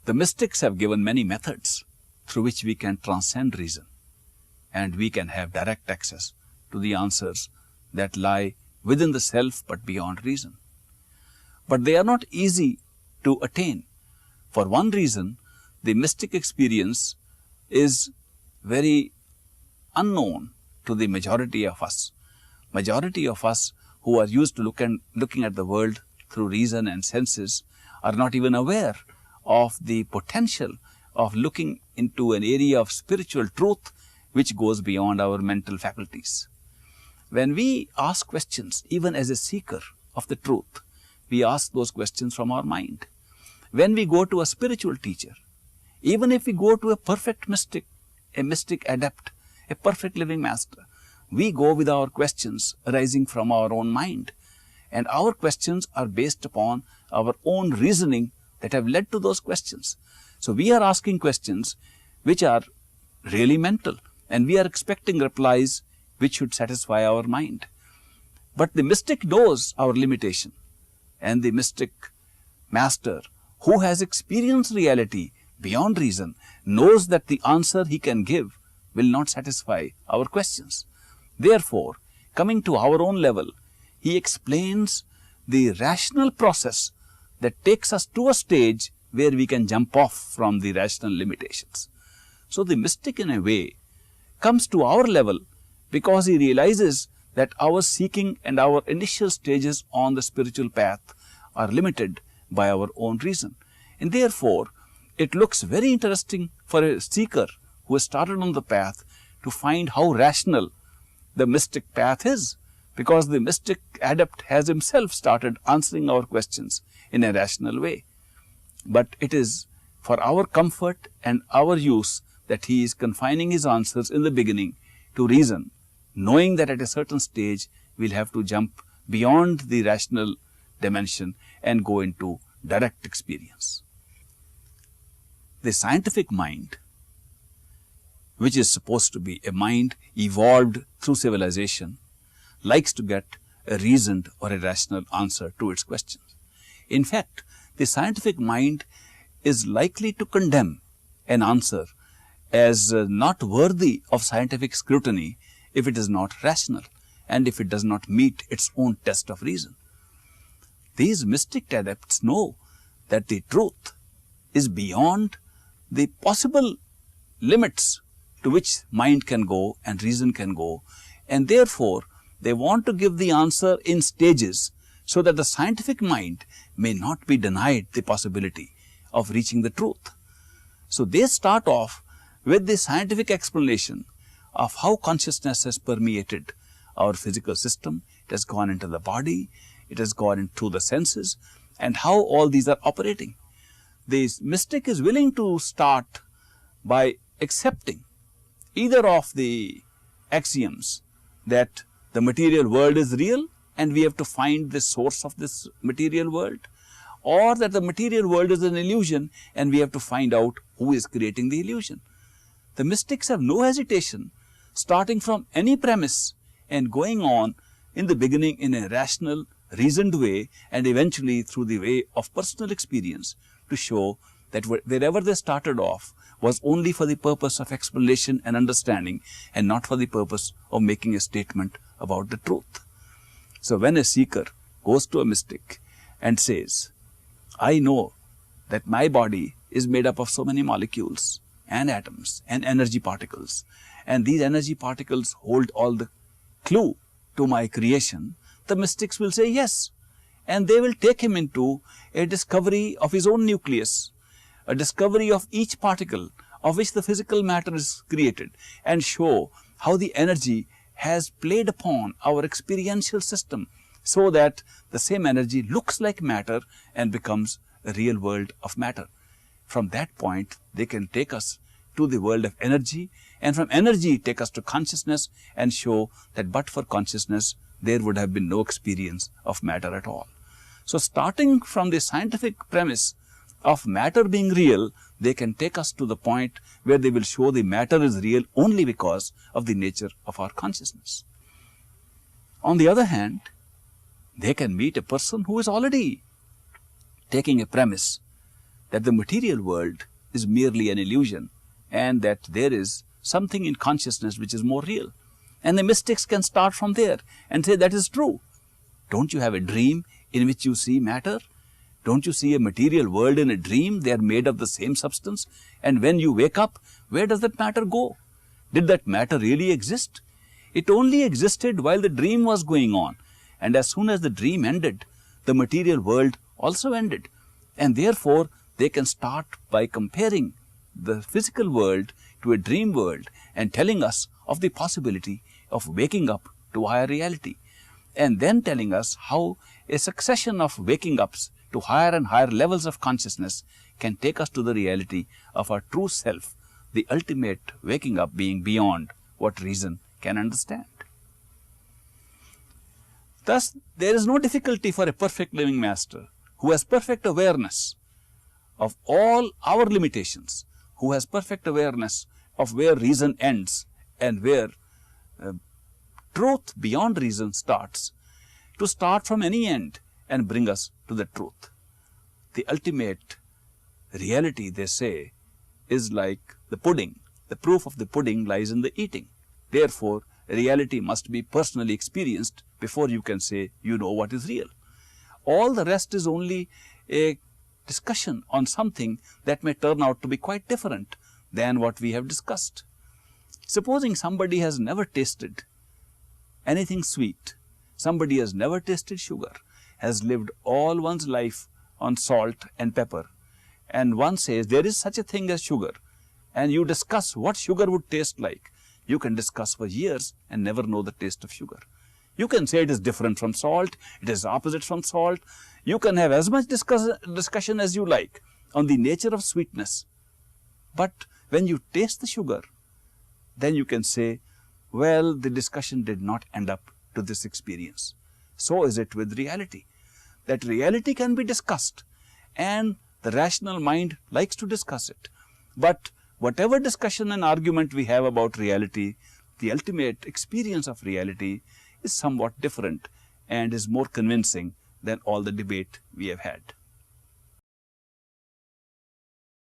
The mystics have given many methods through which we can transcend reason, and we can have direct access to the answers that lie within the self but beyond reason. But they are not easy to attain. For one reason, the mystic experience is very unknown to the majority of us. Majority of us who are used to looking at the world through reason and senses are not even aware of the potential of looking into an area of spiritual truth which goes beyond our mental faculties. When we ask questions, even as a seeker of the truth, we ask those questions from our mind. When we go to a spiritual teacher, even if we go to a perfect mystic, a mystic adept, a perfect living master, we go with our questions arising from our own mind. And our questions are based upon our own reasoning that have led to those questions. So we are asking questions which are really mental, and we are expecting replies which should satisfy our mind. But the mystic knows our limitation, and the mystic master who has experienced reality beyond reason knows that the answer he can give will not satisfy our questions. Therefore, coming to our own level, he explains the rational process that takes us to a stage where we can jump off from the rational limitations. So the mystic, in a way, comes to our level because he realizes that our seeking and our initial stages on the spiritual path are limited by our own reason. And therefore, it looks very interesting for a seeker who has started on the path to find how rational the mystic path is, because the mystic adept has himself started answering our questions in a rational way. But it is for our comfort and our use that he is confining his answers in the beginning to reason, knowing that at a certain stage we'll have to jump beyond the rational dimension and go into direct experience. The scientific mind, which is supposed to be a mind evolved through civilization, likes to get a reasoned or a rational answer to its questions. In fact, the scientific mind is likely to condemn an answer as not worthy of scientific scrutiny if it is not rational and if it does not meet its own test of reason. These mystic adepts know that the truth is beyond the possible limits to which mind can go and reason can go, and therefore they want to give the answer in stages so that the scientific mind may not be denied the possibility of reaching the truth. So they start off with the scientific explanation of how consciousness has permeated our physical system. It has gone into the body, it has gone in through the senses, and how all these are operating. The mystic is willing to start by accepting either of the axioms that the material world is real and we have to find the source of this material world, or that the material world is an illusion and we have to find out who is creating the illusion. The mystics have no hesitation starting from any premise and going on in the beginning in a rational, reasoned way, and eventually through the way of personal experience to show that wherever they started off was only for the purpose of explanation and understanding and not for the purpose of making a statement about the truth. So when a seeker goes to a mystic and says, I know that my body is made up of so many molecules and atoms and energy particles, and these energy particles hold all the clue to my creation, the mystics will say yes, and they will take him into a discovery of his own nucleus, a discovery of each particle of which the physical matter is created, and show how the energy has played upon our experiential system so that the same energy looks like matter and becomes a real world of matter. From that point, they can take us to the world of energy, and from energy take us to consciousness and show that but for consciousness, there would have been no experience of matter at all. So starting from the scientific premise of matter being real, they can take us to the point where they will show the matter is real only because of the nature of our consciousness. On the other hand, they can meet a person who is already taking a premise that the material world is merely an illusion and that there is something in consciousness which is more real. And the mystics can start from there and say that is true. Don't you have a dream in which you see matter? Don't you see a material world in a dream? They are made of the same substance. And when you wake up, where does that matter go? Did that matter really exist? It only existed while the dream was going on. And as soon as the dream ended, the material world also ended. And therefore, they can start by comparing the physical world to a dream world and telling us of the possibility of waking up to higher reality. And then telling us how a succession of waking ups to higher and higher levels of consciousness can take us to the reality of our true self, the ultimate waking up being beyond what reason can understand. Thus, there is no difficulty for a perfect living master who has perfect awareness of all our limitations, who has perfect awareness of where reason ends and where truth beyond reason starts, to start from any end and bring us to the truth. The ultimate reality, they say, is like the pudding. The proof of the pudding lies in the eating. Therefore, reality must be personally experienced before you can say you know what is real. All the rest is only a discussion on something that may turn out to be quite different than what we have discussed. Supposing somebody has never tasted anything sweet, somebody has never tasted sugar, has lived all one's life on salt and pepper, and one says there is such a thing as sugar, and you discuss what sugar would taste like. You can discuss for years and never know the taste of sugar. You can say it is different from salt, it is opposite from salt. You can have as much discussion as you like on the nature of sweetness. But when you taste the sugar, then you can say, well, the discussion did not end up to this experience. So is it with reality. That reality can be discussed and the rational mind likes to discuss it. But whatever discussion and argument we have about reality, the ultimate experience of reality is somewhat different and is more convincing than all the debate we have had.